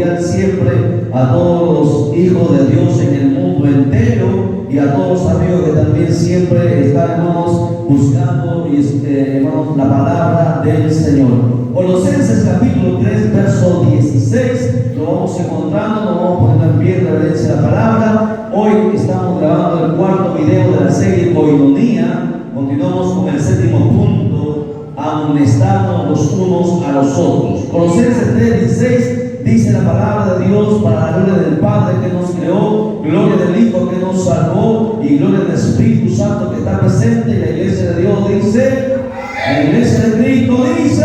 cordial siempre a todos los hijos de Dios en el mundo entero y a todos los amigos que también siempre están, hermanos, buscando hermanos, la palabra del Señor. Colosenses capítulo 3, verso 16, lo vamos encontrando, nos vamos poniendo en pie en reverencia a la palabra. Hoy estamos grabando el cuarto video de la serie Koinonía. Continuamos con el séptimo punto, amonestarnos los unos a los otros. Colosenses 3:16 dice la palabra de Dios: para la gloria del Padre que nos creó, gloria del Hijo que nos salvó y gloria del Espíritu Santo que está presente. Y la iglesia de Dios dice, la iglesia de Cristo dice,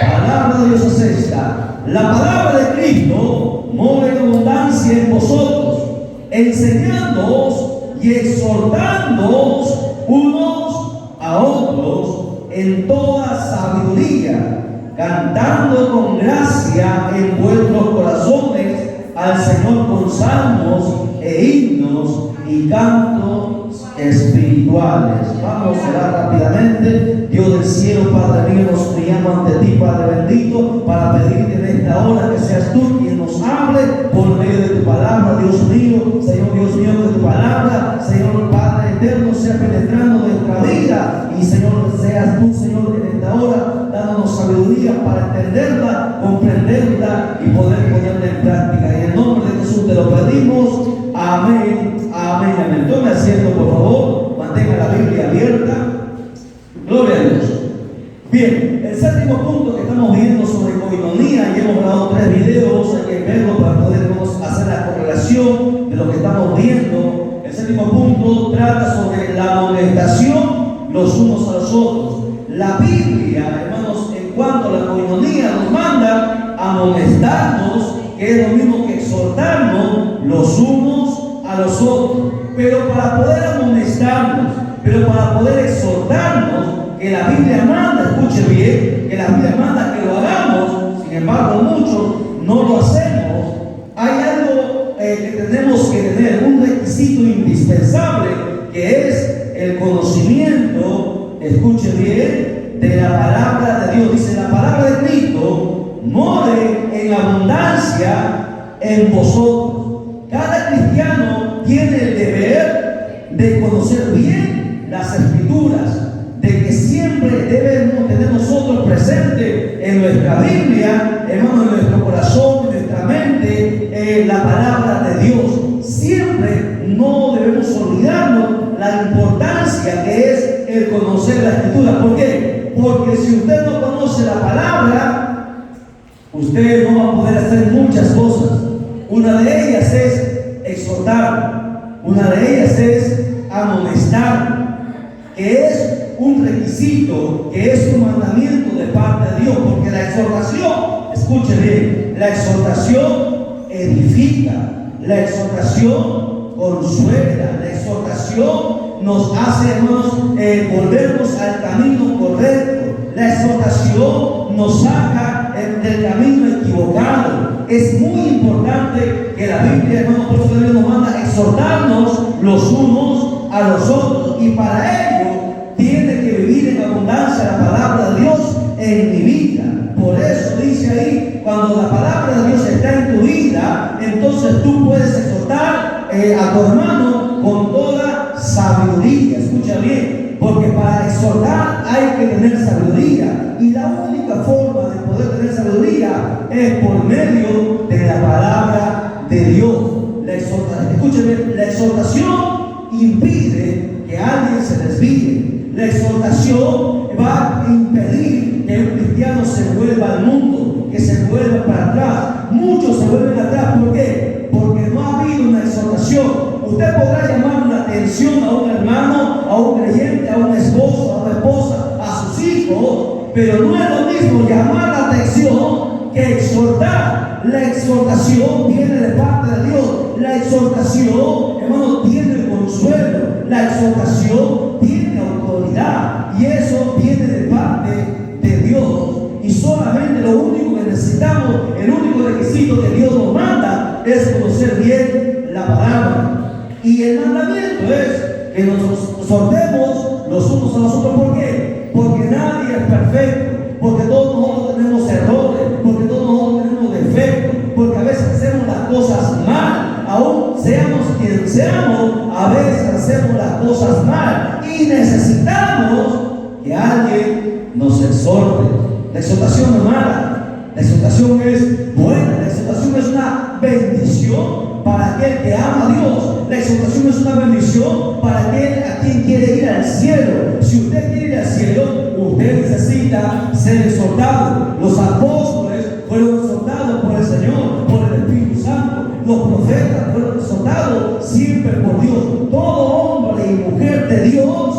palabra de Dios es esta: la palabra de Cristo mora en abundancia en vosotros, enseñándoos y exhortándoos unos a otros en toda sabiduría, cantando con gracia en vuestros corazones al Señor con salmos e himnos y cantos espirituales. Vamos a orar rápidamente. Dios del cielo, Padre mío, nos humillamos ante ti, Padre bendito, para pedirte en esta hora que seas tú quien nos hable por medio de tu palabra. Dios mío, Señor Dios mío, que tu palabra, Señor Padre eterno, sea penetrando nuestra vida, y Señor, seas tú, Señor, en esta hora dándonos sabiduría para entenderla, comprenderla y poder ponerla en práctica. En el nombre de Jesús te lo pedimos. Amén, amén, amén. Tome asiento, por favor, mantenga la Biblia abierta. Gloria a Dios. Bien, el séptimo punto que estamos viendo sobre Koinonía, y hemos grabado 3 videos, hay que verlo para poder hacer la correlación de lo que estamos viendo. El séptimo punto trata sobre la amonestación los unos a los otros. La Biblia, hermanos, en cuanto a la Koinonía, nos manda a amonestarnos, que es lo mismo que exhortarnos los unos a los otros. Pero para poder amonestarnos, pero para poder exhortarnos, que la Biblia manda, escuche bien, que la Biblia manda que lo hagamos, sin embargo muchos no lo hacemos. Hay algo que tenemos que tener, un requisito indispensable, que es el conocimiento, escuche bien, de la palabra de Dios. Dice, la palabra de Cristo more en abundancia en vosotros. Cada cristiano tiene el deber de conocer bien las Escrituras, de que siempre debemos tener nosotros presente en nuestra Biblia, hermano, en nuestro corazón, en nuestra mente, la palabra de Dios. Siempre no debemos olvidarnos la importancia que es el conocer la Escritura. ¿Por qué? Porque si usted no conoce la palabra, usted no va a poder hacer muchas cosas. Una de ellas es exhortar, una de ellas es amonestar, que es un requisito, que es un mandamiento de parte de Dios, porque la exhortación, escuche bien, la exhortación edifica, la exhortación consuela, la exhortación nos hace, hermanos, volvernos al camino correcto. La exhortación nos saca del camino equivocado. Es muy importante que la Biblia, hermanos, por eso Dios nos manda exhortarnos los unos a los otros, y para ello tiene que vivir en abundancia la palabra de Dios en mi vida. Por eso dice ahí, cuando la palabra de Dios está en tu vida, entonces tú puedes exhortar a tu hermano con toda sabiduría. Escucha bien, porque para exhortar hay que tener sabiduría, y la única forma de poder tener sabiduría es por medio de la palabra de Dios. La exhortación, escuchen bien, la exhortación impide que alguien se desvíe. La exhortación va a impedir que un cristiano se vuelva al mundo, que se vuelva para atrás. Muchos se vuelven atrás. ¿Por qué? Porque no ha habido una exhortación. Usted podrá llamar la atención a un hermano, a un creyente, a un esposo, a una esposa, a sus hijos, pero no es lo mismo llamar la atención que exhortar. La exhortación viene de parte de Dios. La exhortación, hermano, tiene el consuelo. La exhortación tiene autoridad, y eso viene de parte de Dios. Y solamente lo único que necesitamos, el único requisito que Dios nos manda, es conocer bien la palabra. Y el mandamiento es que nos exhortemos los unos a los otros. ¿Por qué? Porque nadie es perfecto, porque todos nosotros tenemos errores, porque todos nosotros tenemos defectos, porque cosas mal y necesitamos que alguien nos exhorte. La exhortación no es mala, la exhortación es buena, la exhortación es una bendición para aquel que ama a Dios. La exhortación es una bendición para aquel a quien quiere ir al cielo. Si usted quiere ir al cielo, usted necesita ser exhortado. Los apóstoles fueron exhortados por el Señor, por el Espíritu Santo. Los profetas fueron exhortados siempre por Dios. Todo hombre y mujer de Dios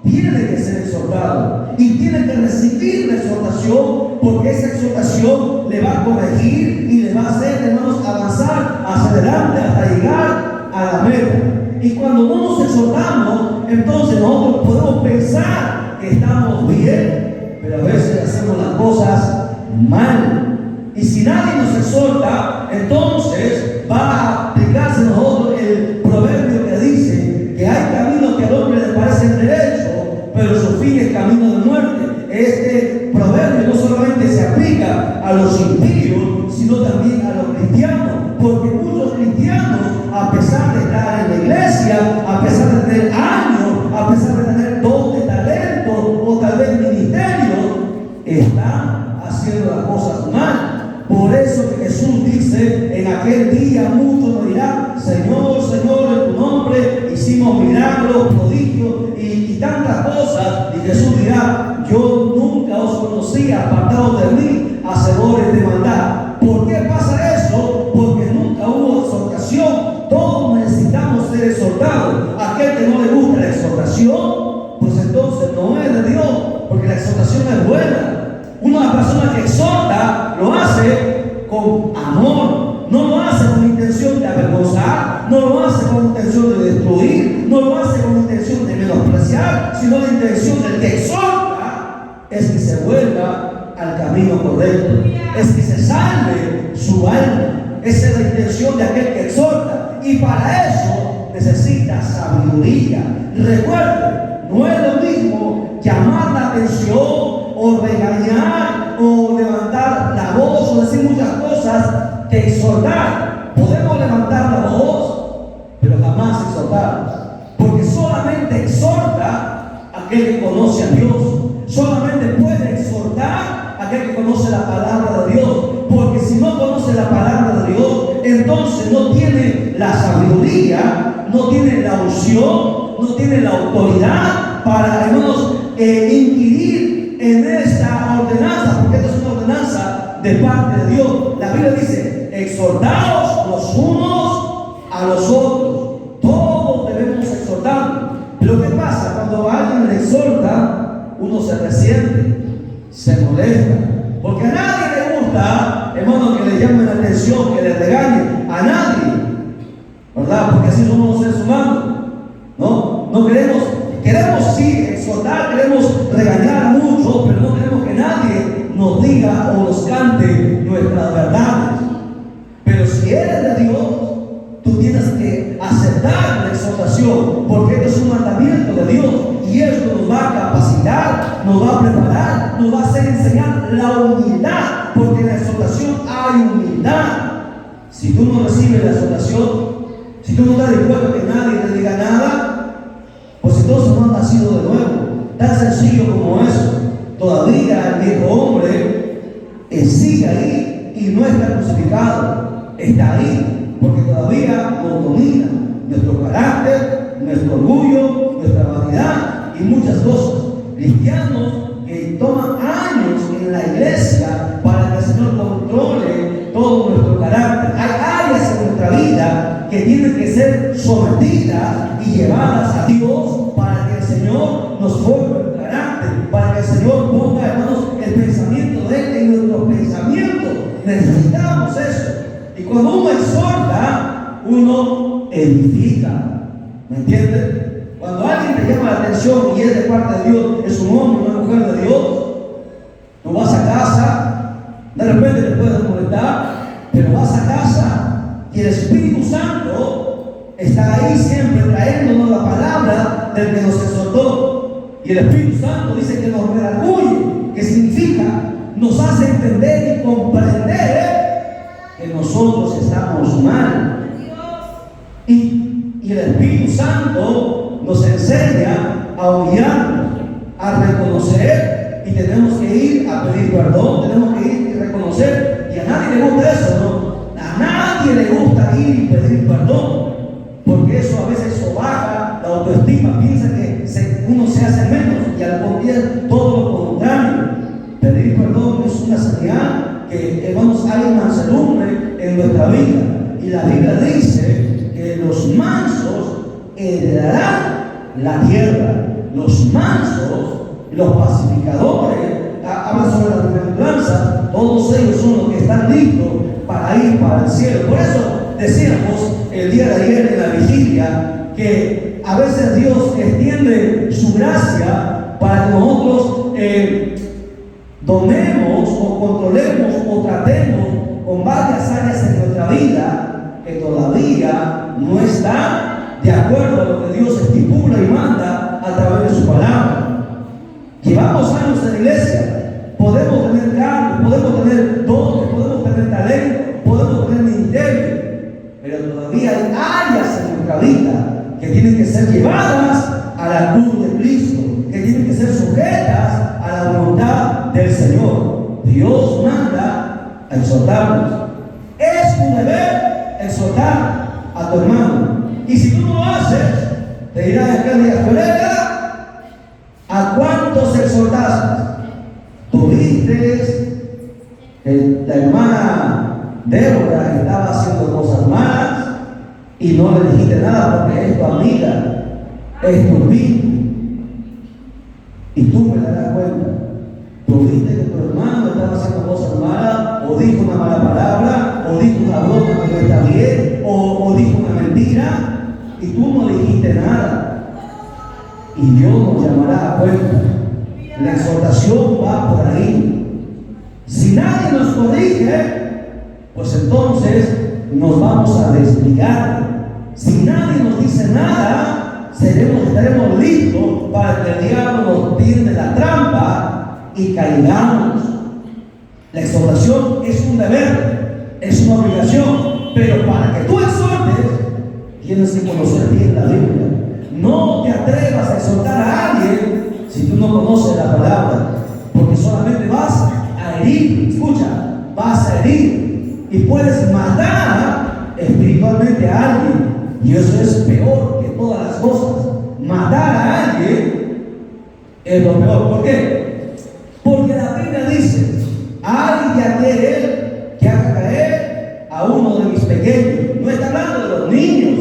tiene que ser exhortado y tiene que recibir la exhortación, porque esa exhortación le va a corregir y le va a hacer, hermanos, avanzar hacia adelante hasta llegar a la meta. Y cuando no nos exhortamos, entonces nosotros podemos pensar que estamos bien, pero a veces hacemos las cosas mal. Y si nadie nos exhorta, entonces va a aplicarse a nosotros el proverbio que dice que hay caminos que al hombre le parecen derechos, pero su fin es camino de muerte. Este proverbio no solamente se aplica a los impíos, sino también a los cristianos, porque muchos cristianos, a pesar de estar en la iglesia, a pesar de tener años, a pesar de tener don de talento o tal vez ministerio, están haciendo las cosas mal. Por eso que Jesús dice, en aquel día muchos me dirán: Señor, Señor, en tu nombre hicimos milagros, prodigios y tantas cosas. Y Jesús dirá: yo nunca os conocí, apartados de mí, hacedores de maldad. ¿Por qué pasa eso? Porque nunca hubo exhortación. Todos necesitamos ser exhortados. Aquel que no le gusta la exhortación, pues entonces no es de Dios, porque la exhortación es buena. Una persona que exhorta lo hace con amor, no lo hace con intención de avergonzar, no lo hace con intención de destruir, no lo hace con intención de menospreciar, sino la intención del que exhorta es que se vuelva al camino correcto, es que se salve su alma. Esa es la intención de aquel que exhorta, y para eso necesita sabiduría. Recuerde, no es lo mismo llamar la atención o regañar o levantar la voz o decir muchas cosas que exhortar. Podemos levantar la voz, pero jamás exhortar, porque solamente exhorta aquel que conoce a Dios. Solamente puede exhortar aquel que conoce la palabra de Dios, porque si no conoce la palabra de Dios, entonces no tiene la sabiduría, no tiene la unción, no tiene la autoridad para, hermanos, inquirir en esta ordenanza, porque esta es una ordenanza de parte de Dios. La Biblia dice: exhortaos los unos a los otros. Todos debemos exhortar. Pero ¿qué pasa? Cuando alguien le exhorta, uno se resiente, se molesta, porque a nadie le gusta, hermano, que le llamen la atención, que le regañen. A nadie, ¿verdad? Porque así somos los seres humanos. No queremos sí exhortar, queremos regañar mucho, pero no queremos que nadie nos diga o nos cante nuestras verdades. Pero si eres de Dios, tú tienes que aceptar la exhortación, porque esto es un mandamiento de Dios, y esto nos va a capacitar, nos va a preparar, nos va a hacer enseñar la humildad, porque en la exhortación hay humildad. Si tú no recibes la exhortación, si tú no estás dispuesto a que nadie te diga nada, pues entonces no has nacido de nuevo. Tan sencillo como eso. Todavía el viejo hombre sigue ahí y no está crucificado. Está ahí porque todavía nos domina nuestro carácter, nuestro orgullo, nuestra vanidad y muchas cosas. Cristianos que toman años en la iglesia para que el Señor controle todo nuestro carácter. Hay áreas en nuestra vida que tienen que ser sometidas y llevadas a Dios para que el Señor nos forme el carácter, para que el Señor ponga, hermanos, el pensamiento de Él en nuestros pensamientos. Necesitamos eso. Y cuando uno exhorta, uno edifica. ¿Me entienden? Cuando alguien te llama la atención y es de parte de Dios, es un hombre, una mujer de Dios, tú vas a casa, de repente te puedes molestar, pero vas a casa y el Espíritu Santo está ahí siempre trayéndonos la palabra del que nos exhortó. Y el Espíritu Santo dice que nos redarguye, que significa, nos hace entender y comprender que nosotros estamos mal. Y el Espíritu Santo nos enseña a humillarnos, a reconocer, y tenemos que ir a pedir perdón, tenemos que ir y reconocer. Y a nadie le gusta eso, ¿no? A nadie le gusta ir y pedir perdón, porque eso a veces sobaja la autoestima, piensa que uno se hace menos, y al contrario, todo lo contrario. Pedir perdón es una señal que, hermanos, hay mansedumbre en nuestra vida. Y la Biblia dice que los mansos heredarán la tierra. Los mansos, los pacificadores, habla sobre la bienaventuranza, todos ellos son los que están listos para ir para el cielo. Por eso decíamos el día de ayer en la vigilia que a veces Dios extiende su gracia para que nosotros domemos o controlemos o tratemos con varias áreas en nuestra vida que todavía no están de acuerdo a lo que Dios estipula y manda a través de su palabra. Llevamos años en la iglesia, podemos tener cargos, podemos tener dones, podemos tener talento, podemos tener ministerio, pero todavía hay áreas en nuestra vida que tienen que ser llevadas a la cruz de Cristo, que tienen que ser sujetas a la voluntad del Señor. Dios manda a exhortarnos. Es un deber exhortar a tu hermano. Y si tú no lo haces, te dirá en aquel día: Violeta, ¿a cuántos exhortaste? Tuviste que la hermana Débora estaba haciendo cosas malas y no le dijiste nada porque es tu amiga, es tu amigo, y tú me darás cuenta. Tuviste que tu hermano estaba haciendo cosas malas, o dijo una mala palabra, o dijo una broma que no está bien, o dijo una mentira, y tú no dijiste nada. Y Dios nos llamará a cuenta. La exhortación va por ahí. Si nadie nos corrige, pues entonces nos vamos a desligar. Si nadie nos dice nada, estaremos listos para que el diablo nos tiende la trampa y caigamos. La exhortación es un deber, es una obligación, pero para que tú exhortes, tienes que conocer bien la Biblia. No te atrevas a exhortar a alguien si tú no conoces la palabra, porque solamente vas a herir. Escucha, vas a herir y puedes matar espiritualmente a alguien, y eso es peor que todas las cosas. Matar a alguien es lo peor. ¿Por qué? Porque la Biblia dice: hay de aquel que haga caer a uno de mis pequeños. No está hablando de los niños,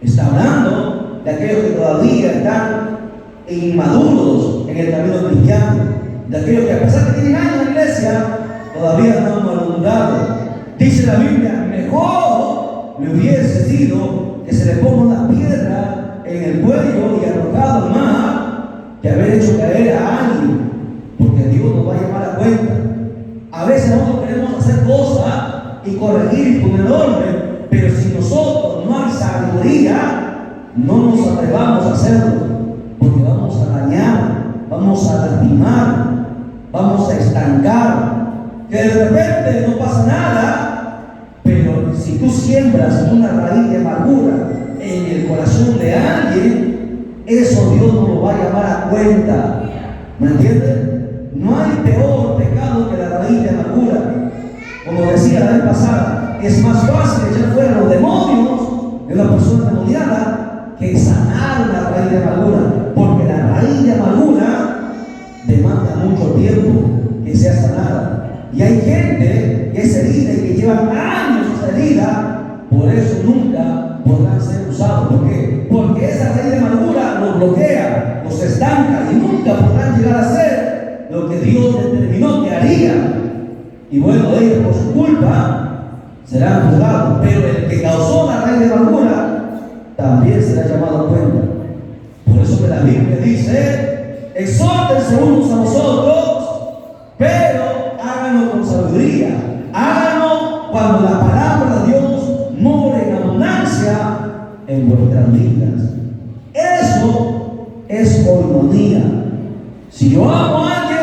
está hablando de aquellos que todavía están inmaduros en el camino cristiano, de aquellos que a pesar de que tienen años en la iglesia, todavía no han madurado. Dice la Biblia: mejor le hubiese sido que se le ponga una piedra en el cuello y arrojado al mar que haber hecho caer a alguien, porque Dios nos va a llamar a cuenta. A veces nosotros queremos hacer cosas y corregir y poner orden, pero si nosotros no hay sabiduría, no nos atrevamos a hacerlo, porque vamos a dañar, vamos a lastimar, vamos a estancar. Que de repente no pasa nada, pero si tú siembras una raíz de amargura en el corazón de alguien, eso Dios no lo va a llamar a cuenta. ¿Me entiendes? No hay peor pecado que la raíz de amargura. Como decía la vez pasada, es más fácil echar fuera los demonios de una persona demoniada que sanar una raíz de amargura, porque la raíz de amargura demanda mucho tiempo que sea sanada. Y hay gente que es herida y que llevan años esa herida, por eso nunca podrán ser usados. ¿Por qué? Porque esa raíz de amargura los bloquea, los estanca, y nunca podrán llegar a ser lo que Dios determinó que harían. Y bueno, ellos por su culpa serán juzgados, pero el que causó la raíz de amargura también será llamado a cuenta. Por eso que la Biblia dice: exhórtense unos a vosotros, pero háganlo con sabiduría, háganlo cuando la palabra de Dios more en abundancia en vuestras vidas. Eso es coinonía. Si yo amo a alguien,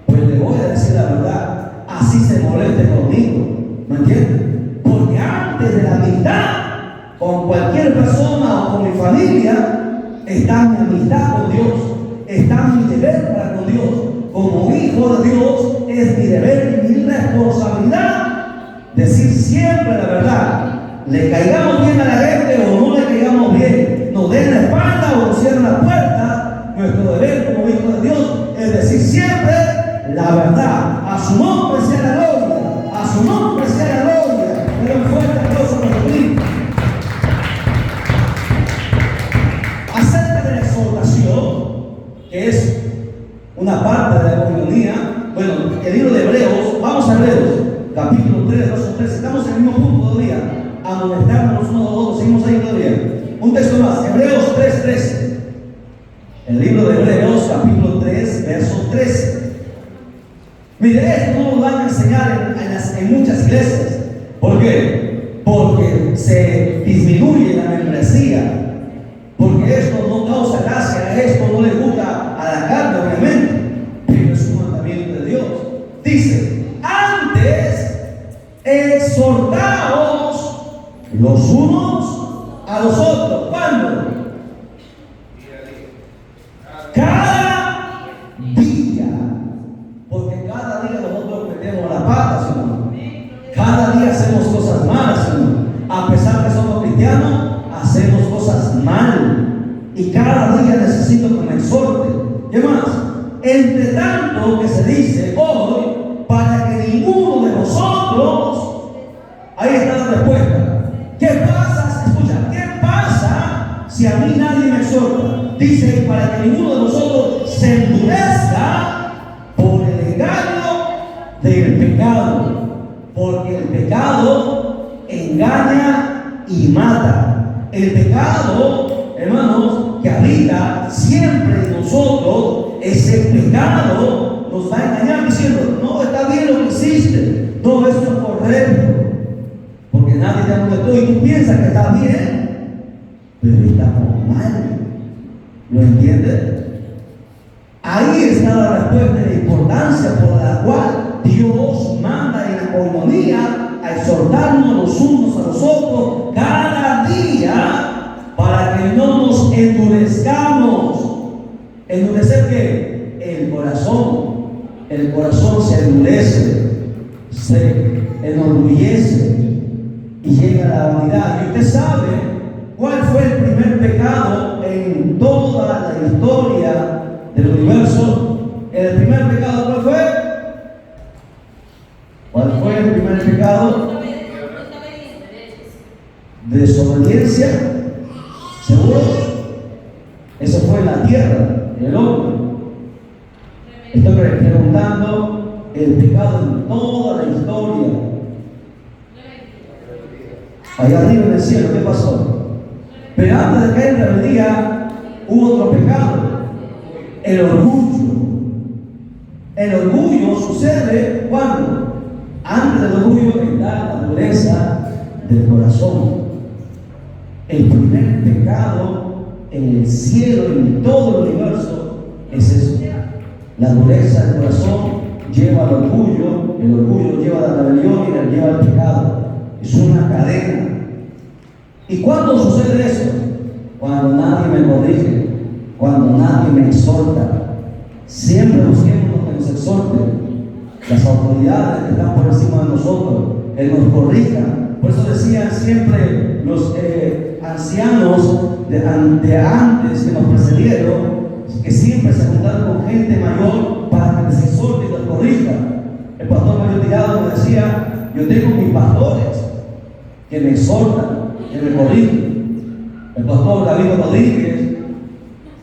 pues le voy a decir la verdad, así se moleste conmigo. ¿Me entiendes? Porque antes de la amistad con cualquier persona o con mi familia, está mi amistad con Dios, está mi deber para con Dios. Como hijo de Dios es mi deber y mi responsabilidad decir siempre la verdad. Le caigamos bien a la gente o no le caigamos bien, nos den la espalda o nos cierren la puerta, nuestro deber como hijo de Dios es decir siempre la verdad. A su nombre sea la gloria, a su nombre sea la gloria. Pero un fuerte aplauso para Jesucristo. Acerca de la exhortación, que es una parte de la comunidad, bueno, el libro de Hebreos, vamos a Hebreos, capítulo 3, verso 3, estamos en el mismo punto todavía, amonestarnos unos a otros, seguimos ahí todavía. Un texto más, Hebreos 3:13. El libro de Hebreos, capítulo 3, verso 13. Mire, esto no lo van a enseñar en muchas iglesias. ¿Por qué? Porque se disminuye la membresía. Porque esto no causa gracia, esto no le gusta a la carne, obviamente. Pero es un mandamiento de Dios. Dice, antes exhortaos los unos a los otros. ¿Cuándo? Cada día. Porque cada día nosotros metemos la pata, Señor. Cada día hacemos cosas malas, Señor. A pesar de que somos cristianos, hacemos cosas mal. Y cada día necesito que me exhorte. ¿Qué más? Entre tanto que se dice hoy, para que ninguno de nosotros, ahí está la respuesta. ¿Qué pasa? Escucha, ¿qué pasa si a mí nadie me exhorta? Dice, para que ninguno de nosotros se endurezca por el engaño del pecado. Porque el pecado engaña y mata. El pecado, hermanos, que habita siempre en nosotros, ese pecado nos va a engañar diciendo, no, está bien lo que hiciste, no, esto es correcto. Porque nadie te amonestó y tú piensas que está bien, pero estamos mal. ¿Lo entiendes? Ahí está la respuesta de la importancia por la cual Dios manda en la coinonía a exhortarnos los unos a los otros cada día para que no nos endurezcamos. ¿Endurecer qué? El corazón. El corazón se endurece, se enorgullece y llega a la vanidad. Y usted sabe cuál fue el primer pecado en toda la historia del universo. El primer pecado, ¿cuál fue? ¿Cuál fue el primer pecado? Desobediencia. ¿Seguro? Eso fue en la tierra, en el hombre. Estoy preguntando el pecado en toda la historia. Allá arriba en el cielo, ¿qué pasó? Pero antes de caer en rebeldía, hubo otro pecado: el orgullo. El orgullo sucede cuando, antes del orgullo, está la dureza del corazón. El primer pecado en el cielo, en todo el universo, es eso. La dureza del corazón lleva al orgullo, el orgullo lleva a la rebelión y la lleva al pecado. Es una cadena. ¿Y cuándo sucede eso? Cuando nadie me corrige, cuando nadie me exhorta. Siempre busquemos que nos exhorten. Las autoridades que están por encima de nosotros, que nos corrijan. Por eso decían siempre los ancianos de antes que nos precedieron, que siempre se juntaron con gente mayor para que les exhorte y les corrija. El pastor Mario Tirado me decía, yo tengo mis pastores que me exhortan, que me corrigen. El pastor David Rodríguez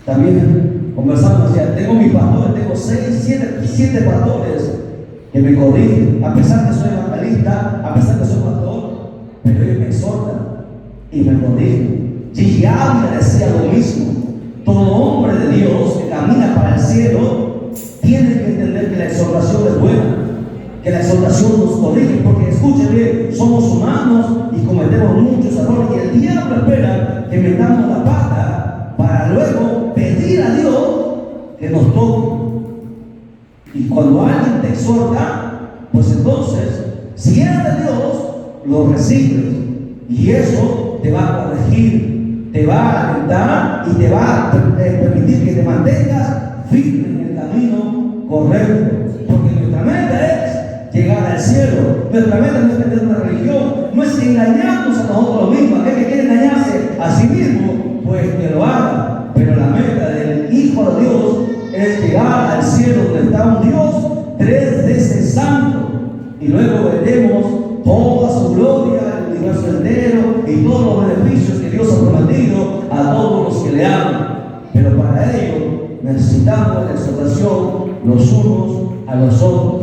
también conversando, decía, tengo mis pastores, tengo 7 pastores que me corrigen, a pesar que soy evangelista, a pesar que soy pastor, pero ellos me exhortan y me corrigen. Gigi Ávila decía lo mismo. Todo hombre de Dios que camina para el cielo tiene que entender que la exhortación es buena, que la exhortación nos corrige, porque escuchen bien, somos humanos y cometemos muchos errores, y el diablo espera que metamos la pata para luego pedir a Dios que nos toque. Y cuando alguien te exhorta, pues entonces, si eres de Dios, lo recibes, y eso te va a corregir, te va a alentar y te va a permitir que te mantengas firme en el camino correcto. Porque nuestra meta es llegar al cielo. Nuestra meta no es tener una religión, no es engañarnos a nosotros mismos. Aquel que quiere engañarse a sí mismo, pues que lo haga. Pero la meta del Hijo de Dios es llegar al cielo donde está un Dios 3 veces santo. Y luego veremos toda su gloria, el universo entero y todos los beneficios que Dios ha prometido a todos los que le aman. Pero para ello necesitamos la exhortación los unos a los otros.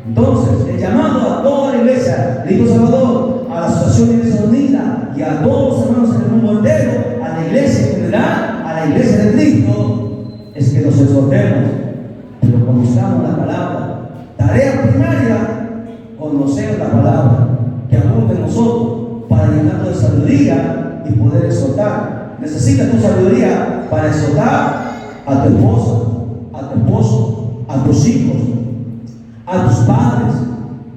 Entonces, el llamado a toda la iglesia, el Hijo Salvador, a la Asociación de Iglesia Unida y a todos los hermanos en el mundo entero, a la iglesia en general, a la iglesia de Cristo, es que nos exhortemos, pero conozcamos la palabra. Tarea primaria, conocer la palabra, que abunde en nosotros para llenarnos de sabiduría y poder exhortar. Necesitas tu sabiduría para exhortar a tu esposa, a tu esposo, a tus hijos, a tus padres.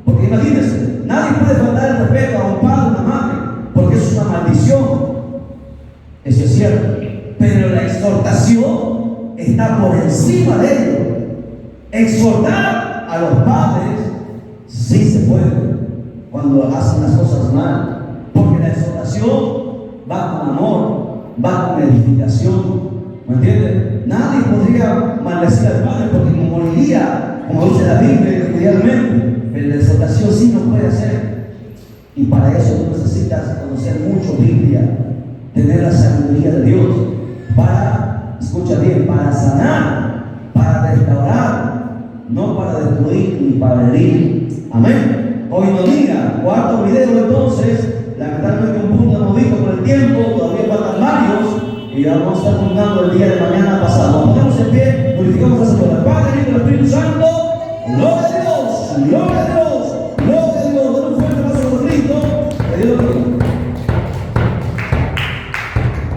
Porque imagínense, nadie puede faltar el respeto a un padre o una madre, porque eso es una maldición. Eso es cierto. Pero la exhortación está por encima de ello. Exhortar a los padres sí se puede cuando hacen las cosas mal, porque la exhortación va con amor, va con edificación. ¿Me entiendes? Nadie podría maldecir al padre porque moriría, como dice la Biblia, inmediatamente. Pero la exhortación sí lo puede hacer. Y para eso tú necesitas conocer mucho Biblia, tener la sabiduría de Dios para, escucha bien, para sanar, para restaurar, no para destruir ni para herir. Amén. Hoy no diga, cuarto video entonces, lamentablemente un punto hemos visto por el tiempo, todavía faltan varios, y ya vamos a estar contando el día de mañana pasado. Nos ponemos en pie, glorificamos al Señor.